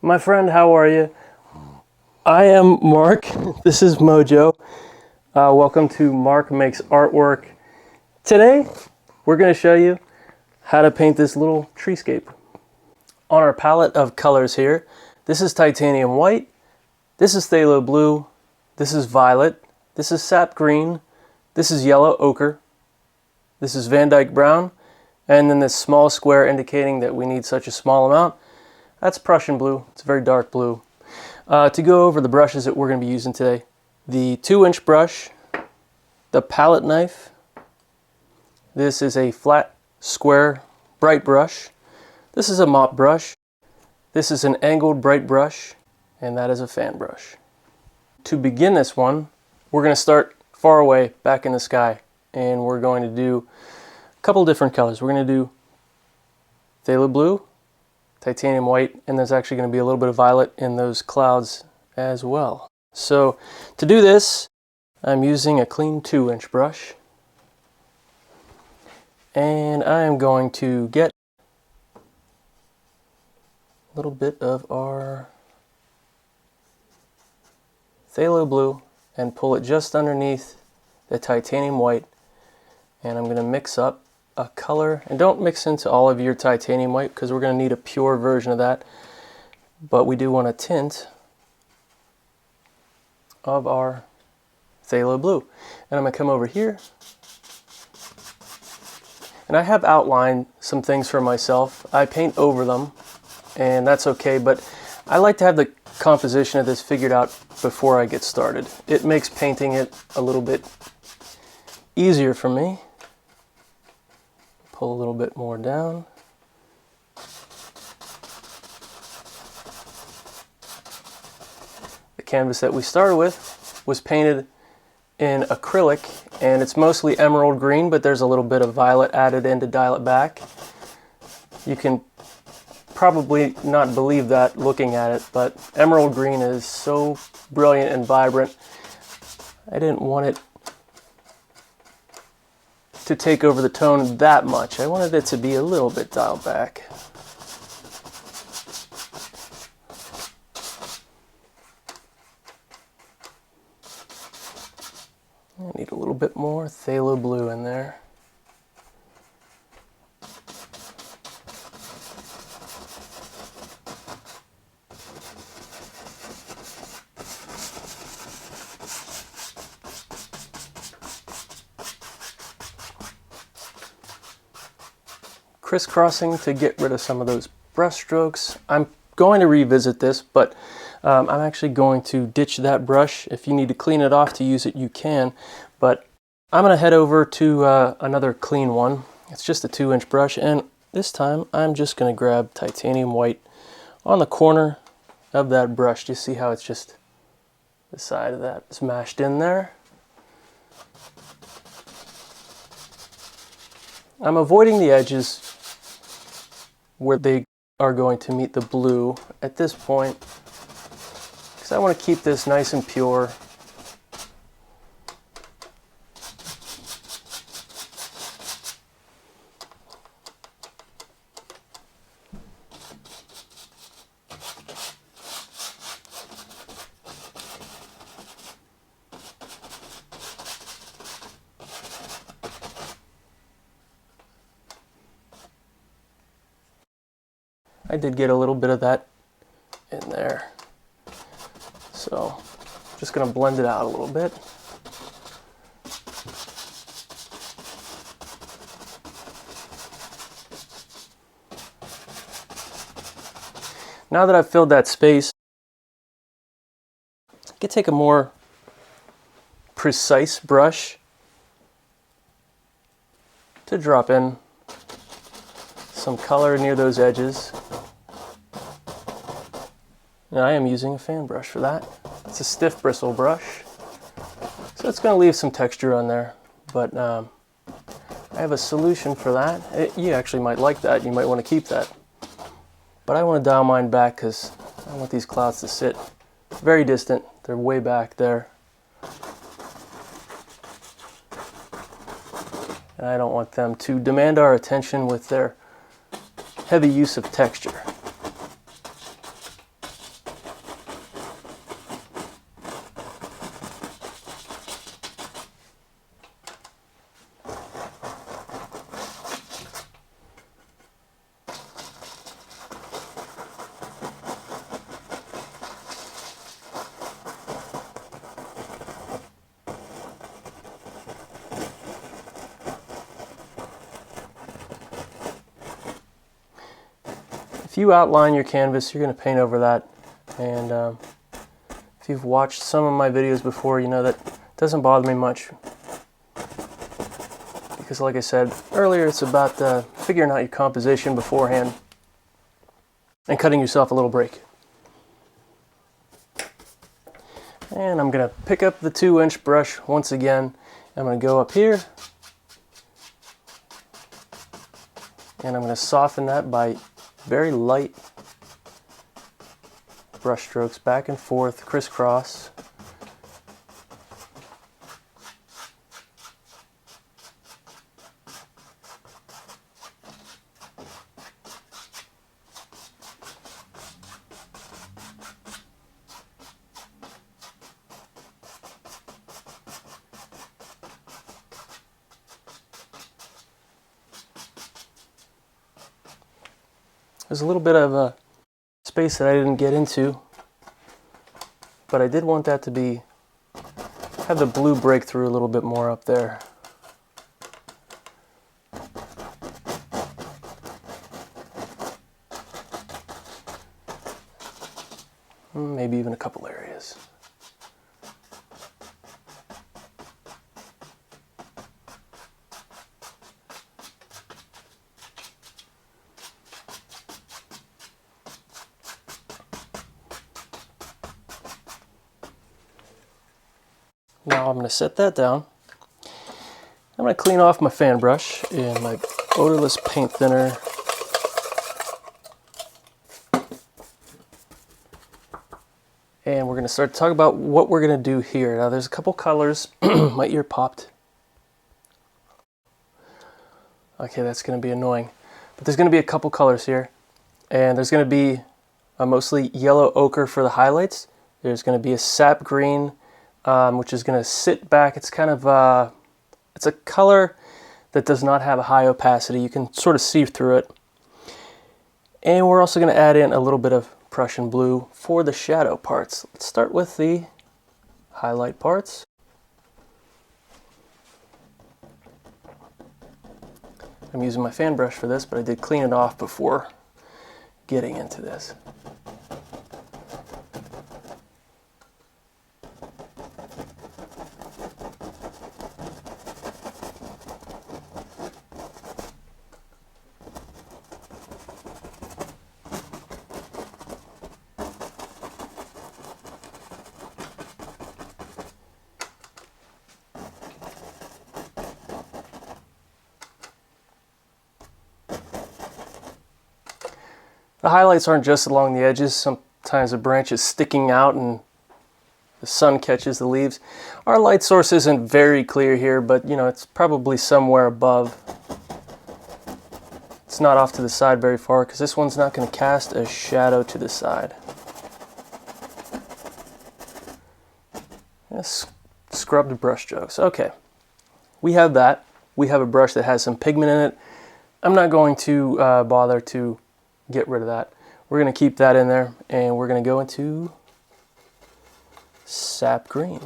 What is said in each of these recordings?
My friend, how are you? I am Mark. This is Mojo. Welcome to Mark Makes Artwork. Today, we're going to show you how to paint this little treescape. On our palette of colors here, this is titanium white, this is phthalo blue, this is violet, this is sap green, this is yellow ochre, this is Van Dyke brown, and then this small square indicating that we need such a small amount. That's Prussian blue. It's a very dark blue. To go over the brushes that we're going to be using today, the 2-inch brush, the palette knife, this is a flat, square, bright brush, this is a mop brush, this is an angled bright brush, and that is a fan brush. To begin this one, we're going to start far away back in the sky, and we're going to do a couple different colors. We're going to do phthalo blue, titanium white, and there's actually going to be a little bit of violet in those clouds as well. So to do this, I'm using a clean 2-inch brush, and I am going to get a little bit of our phthalo blue and pull it just underneath the titanium white, and I'm going to mix up a color, and don't mix into all of your titanium white because we're going to need a pure version of that, but we do want a tint of our phthalo blue. And I'm going to come over here, and I have outlined some things for myself. I paint over them, and that's okay, but I like to have the composition of this figured out before I get started. It makes painting it a little bit easier for me. Pull a little bit more down. The canvas that we started with was painted in acrylic, and it's mostly emerald green, but there's a little bit of violet added in to dial it back. You can probably not believe that looking at it, but emerald green is so brilliant and vibrant. I didn't want it to take over the tone that much. I wanted it to be a little bit dialed back. I need a little bit more phthalo blue in there. Crisscrossing to get rid of some of those brush strokes. I'm going to revisit this, but I'm actually going to ditch that brush. If you need to clean it off to use it, you can, but I'm going to head over to another clean one. It's just a 2-inch brush, and this time I'm just going to grab titanium white on the corner of that brush. You see how it's just the side of that is mashed in there. I'm avoiding the edges where they are going to meet the blue at this point, because I want to keep this nice and pure. I did get a little bit of that in there, so I'm just going to blend it out a little bit. Now that I've filled that space, I can take a more precise brush to drop in some color near those edges. And I am using a fan brush for that. It's a stiff bristle brush, so it's going to leave some texture on there, but I have a solution for that. You actually might like that. You might want to keep that. But I want to dial mine back because I want these clouds to sit very distant. They're way back there. And I don't want them to demand our attention with their heavy use of texture. if you outline your canvas, you're going to paint over that. And if you've watched some of my videos before, you know that doesn't bother me much. Because like I said earlier, it's about figuring out your composition beforehand and cutting yourself a little break. And I'm going to pick up the 2-inch brush once again. I'm going to go up here and I'm going to soften that by very light brush strokes back and forth, crisscross. There's a little bit of a space that I didn't get into, but I did want that to have the blue break through a little bit more up there. Maybe even a couple areas. Now I'm going to set that down. I'm going to clean off my fan brush in my odorless paint thinner. And we're going to start to talk about what we're going to do here. Now there's a couple colors. My ear popped. Okay, that's going to be annoying. But there's going to be a couple colors here. And there's going to be a mostly yellow ochre for the highlights. There's going to be a sap green, which is going to sit back. It's kind of, it's a color that does not have a high opacity. You can sort of see through it. And we're also going to add in a little bit of Prussian blue for the shadow parts. Let's start with the highlight parts. I'm using my fan brush for this, but I did clean it off before getting into this. The highlights aren't just along the edges. Sometimes a branch is sticking out and the sun catches the leaves. Our light source isn't very clear here, but you know, it's probably somewhere above. It's not off to the side very far because this one's not going to cast a shadow to the side. Yes, scrubbed brush strokes. Okay, we have that. We have a brush that has some pigment in it. I'm not going to bother to get rid of that. We're going to keep that in there, and we're going to go into sap green.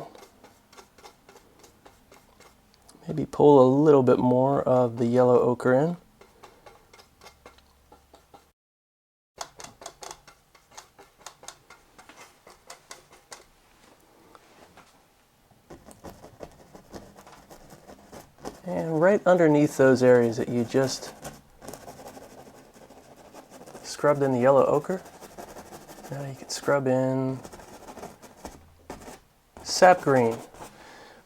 Maybe pull a little bit more of the yellow ochre in. And right underneath those areas that you just scrubbed in the yellow ochre, now you can scrub in sap green.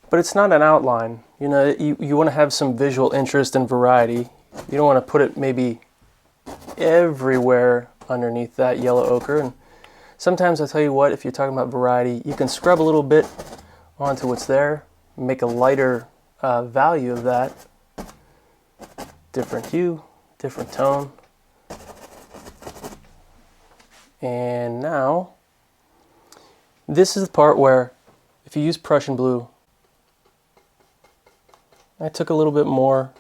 But it's not an outline. You know, you want to have some visual interest and variety. You don't want to put it maybe everywhere underneath that yellow ochre. And sometimes I'll tell you what, if you're talking about variety, you can scrub a little bit onto what's there, make a lighter value of that. Different hue, different tone. And now, this is the part where, if you use Prussian blue, I took a little bit more,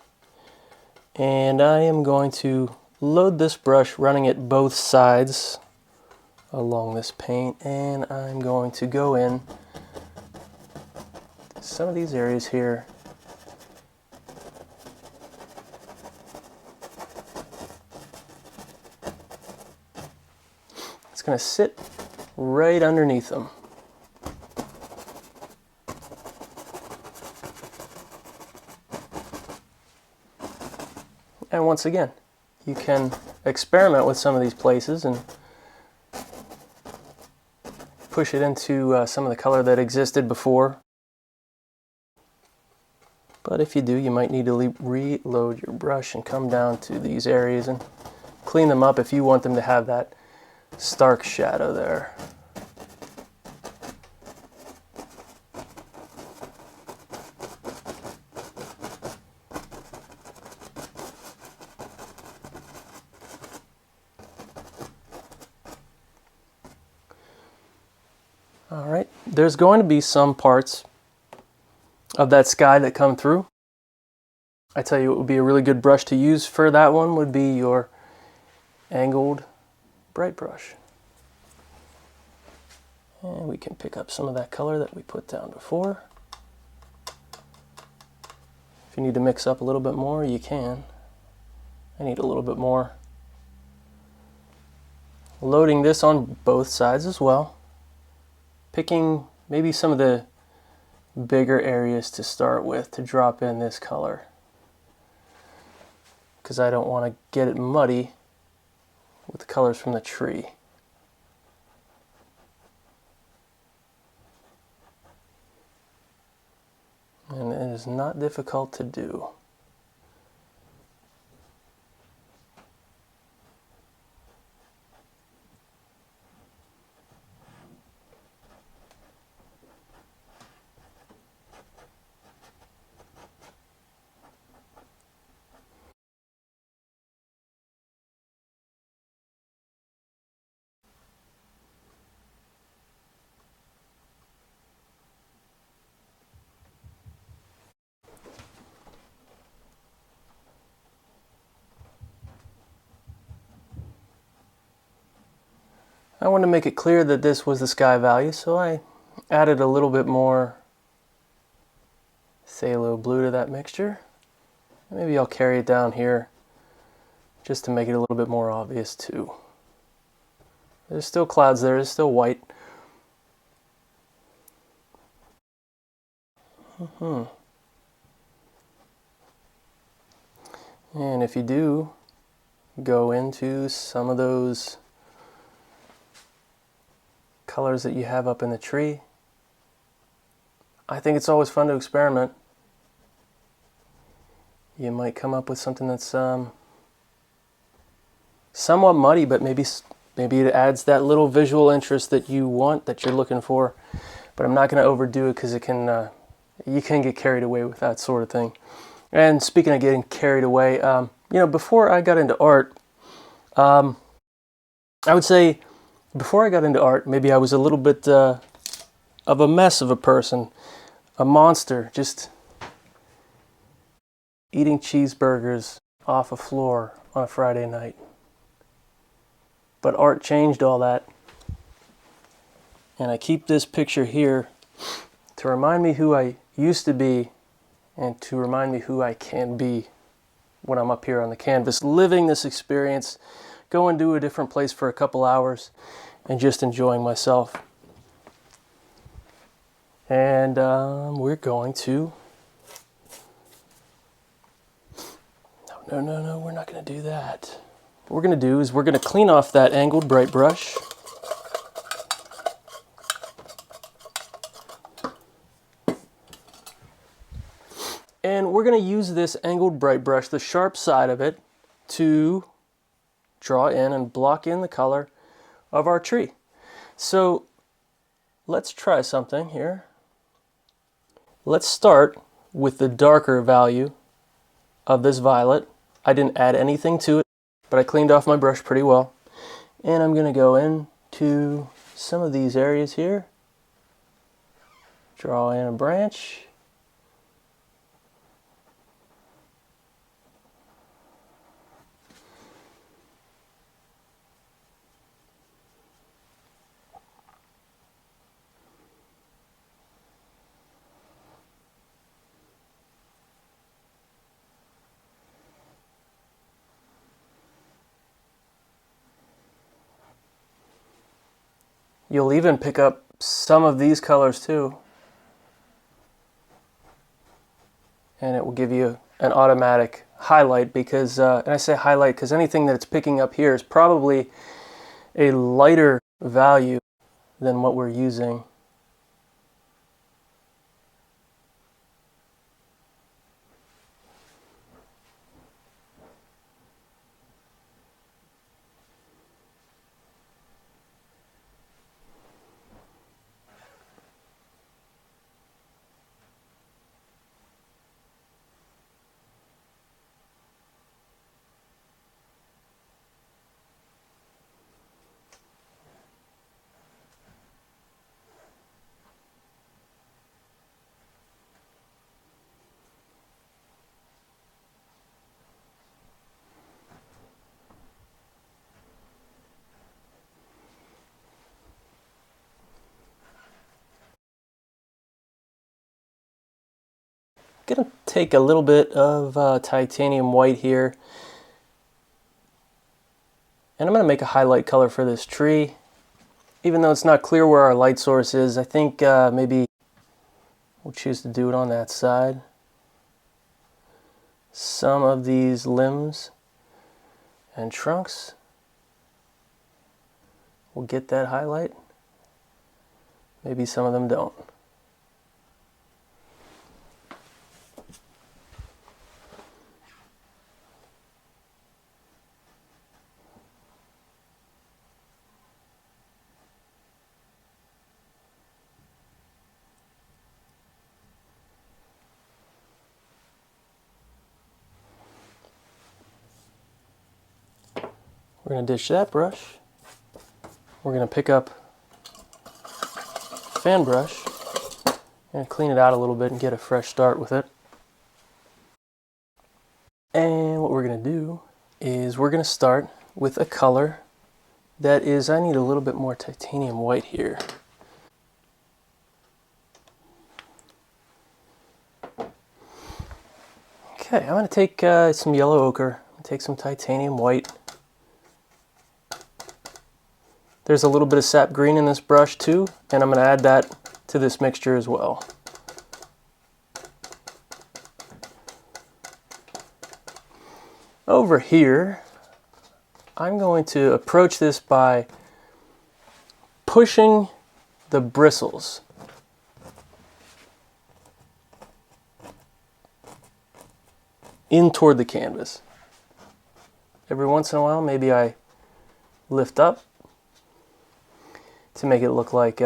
and I am going to load this brush, running it both sides along this paint, and I'm going to go in some of these areas here. going to sit right underneath them. And once again, you can experiment with some of these places and push it into some of the color that existed before. But if you do, you might need to reload your brush and come down to these areas and clean them up if you want them to have that stark shadow there. All right, there's going to be some parts of that sky that come through. I tell you, it would be a really good brush to use for that one would be your angled bright brush. And we can pick up some of that color that we put down before. If you need to mix up a little bit more, you can. I need a little bit more. Loading this on both sides as well. Picking maybe some of the bigger areas to start with to drop in this color, because I don't want to get it muddy with the colors from the tree. And it is not difficult to do. I want to make it clear that this was the sky value, so I added a little bit more phthalo blue to that mixture. Maybe I'll carry it down here just to make it a little bit more obvious too. There's still clouds there, there's still white. And if you do go into some of those colors that you have up in the tree, I think it's always fun to experiment. You might come up with something that's somewhat muddy, but maybe it adds that little visual interest that you want, that you're looking for. But I'm not going to overdo it because it can you can get carried away with that sort of thing. And speaking of getting carried away, you know, before I got into art, I would say before I got into art, maybe I was a little bit of a mess of a person, a monster, just eating cheeseburgers off a floor on a Friday night. But art changed all that. And I keep this picture here to remind me who I used to be and to remind me who I can be when I'm up here on the canvas, living this experience, going to a different place for a couple hours and just enjoying myself. And we're going to... No, we're not going to do that. What we're going to do is we're going to clean off that angled bright brush. And we're going to use this angled bright brush, the sharp side of it, to draw in and block in the color of our tree. So let's try something here. Let's start with the darker value of this violet. I didn't add anything to it, but I cleaned off my brush pretty well. And I'm going to go into some of these areas here. Draw in a branch. You'll even pick up some of these colors too. And it will give you an automatic highlight because, and I say highlight because anything that it's picking up here is probably a lighter value than what we're using. Gonna take a little bit of titanium white here, and I'm gonna make a highlight color for this tree. Even though it's not clear where our light source is, I think maybe we'll choose to do it on that side. Some of these limbs and trunks will get that highlight. Maybe some of them don't. We're going to dish that brush. We're going to pick up fan brush and clean it out a little bit and get a fresh start with it. And what we're going to do is we're going to start with a color that is, I need a little bit more titanium white here. Okay, I'm going to take some yellow ochre, take some titanium white. There's a little bit of sap green in this brush too, and I'm going to add that to this mixture as well. Over here, I'm going to approach this by pushing the bristles in toward the canvas. Every once in a while, maybe I lift up to make it look like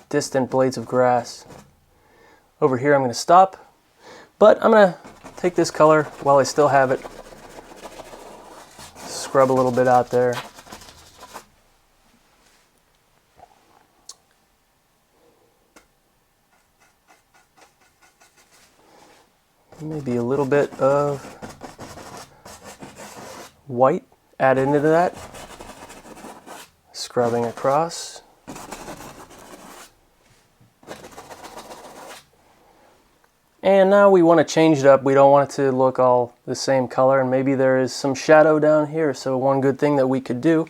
distant blades of grass. Over here I'm going to stop, but I'm going to take this color while I still have it, scrub a little bit out there. Maybe a little bit of white add into that. Scrubbing across. And now we want to change it up. We don't want it to look all the same color, and maybe there is some shadow down here. So one good thing that we could do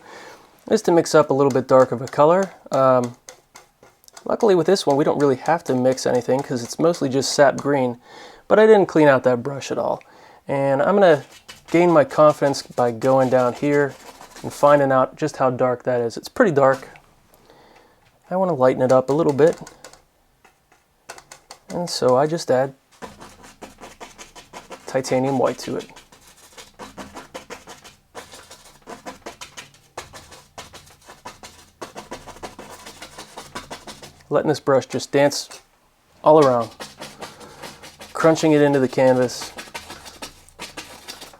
is to mix up a little bit dark of a color. Luckily with this one, we don't really have to mix anything because it's mostly just sap green, but I didn't clean out that brush at all. And I'm going to gain my confidence by going down here and finding out just how dark that is. It's pretty dark. I want to lighten it up a little bit. And so I just add titanium white to it. Letting this brush just dance all around. Crunching it into the canvas.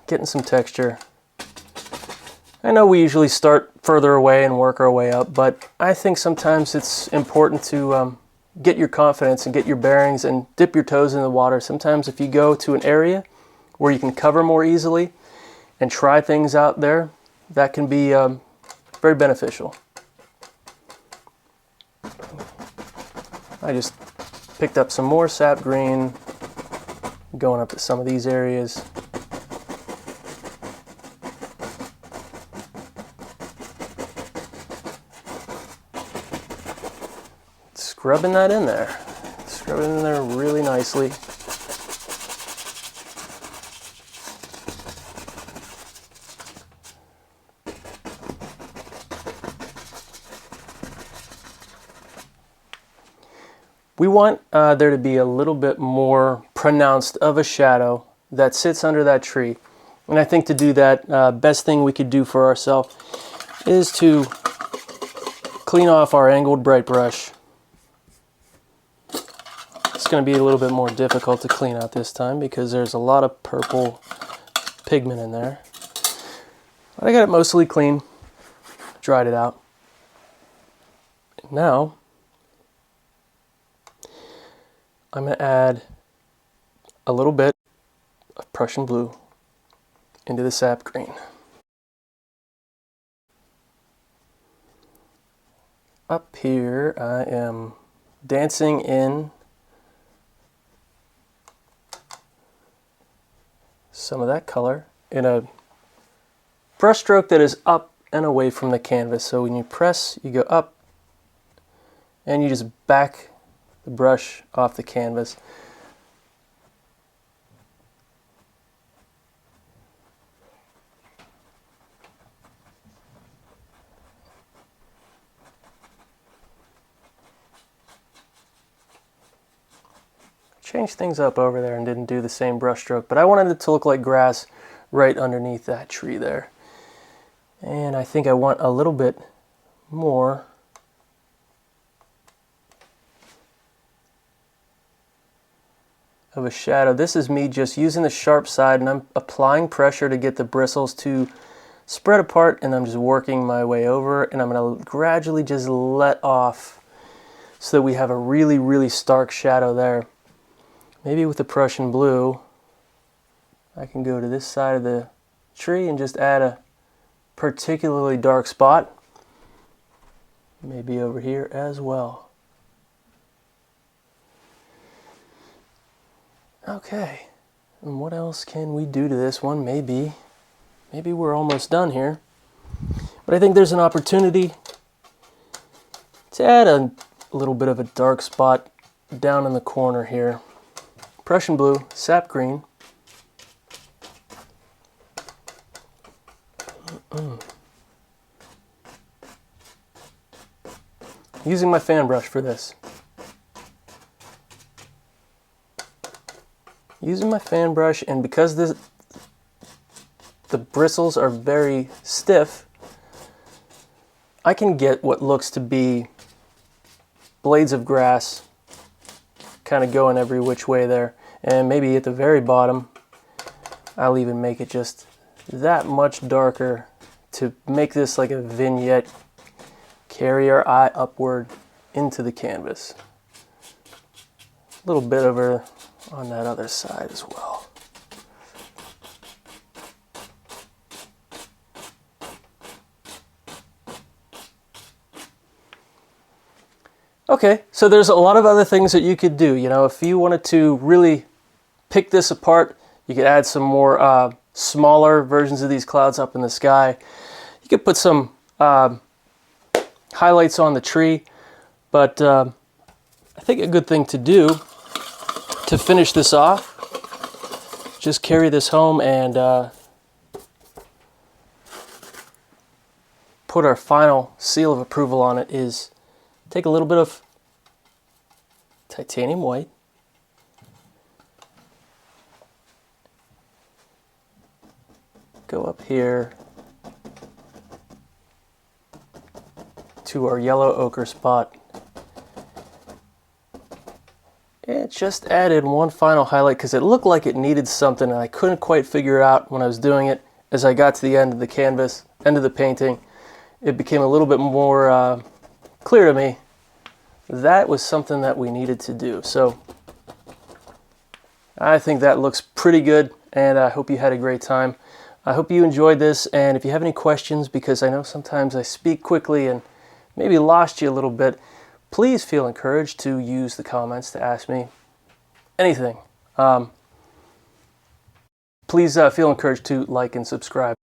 Getting some texture. I know we usually start further away and work our way up, but I think sometimes it's important to get your confidence and get your bearings and dip your toes in the water. Sometimes if you go to an area where you can cover more easily and try things out there, that can be very beneficial. I just picked up some more sap green, going up to some of these areas. scrubbing that in there. Scrub it in there really nicely. We want there to be a little bit more pronounced of a shadow that sits under that tree. And I think to do that, best thing we could do for ourselves is to clean off our angled bright brush. It's going to be a little bit more difficult to clean out this time because there's a lot of purple pigment in there. But I got it mostly clean, dried it out. Now, I'm going to add a little bit of Prussian blue into the sap green. Up here, I am dancing in some of that color in a brush stroke that is up and away from the canvas. So when you press, you go up and you just back the brush off the canvas. Changed things up over there and didn't do the same brush stroke, but I wanted it to look like grass right underneath that tree there. And I think I want a little bit more of a shadow. This is me just using the sharp side and I'm applying pressure to get the bristles to spread apart, and I'm just working my way over, and I'm going to gradually just let off so that we have a really, really stark shadow there. Maybe with the Prussian blue, I can go to this side of the tree and just add a particularly dark spot. Maybe over here as well. Okay, and what else can we do to this one? Maybe we're almost done here. But I think there's an opportunity to add a little bit of a dark spot down in the corner here. Prussian blue, sap green. Using my fan brush for this. Using my fan brush, and because the bristles are very stiff, I can get what looks to be blades of grass kind of going every which way there. And maybe at the very bottom, I'll even make it just that much darker to make this like a vignette. Carry our eye upward into the canvas. A little bit over on that other side as well. Okay, so there's a lot of other things that you could do. You know, if you wanted to really pick this apart, you could add some more smaller versions of these clouds up in the sky. You could put some highlights on the tree, but I think a good thing to do to finish this off, just carry this home and put our final seal of approval on it, is take a little bit of titanium white, go up here to our yellow ochre spot. It just added one final highlight because it looked like it needed something and I couldn't quite figure it out when I was doing it. As I got to the end of the canvas, end of the painting, it became a little bit more clear to me that was something that we needed to do. So I think that looks pretty good, and I hope you had a great time. I hope you enjoyed this, and if you have any questions, because I know sometimes I speak quickly and maybe lost you a little bit, please feel encouraged to use the comments to ask me anything. Please feel encouraged to like and subscribe.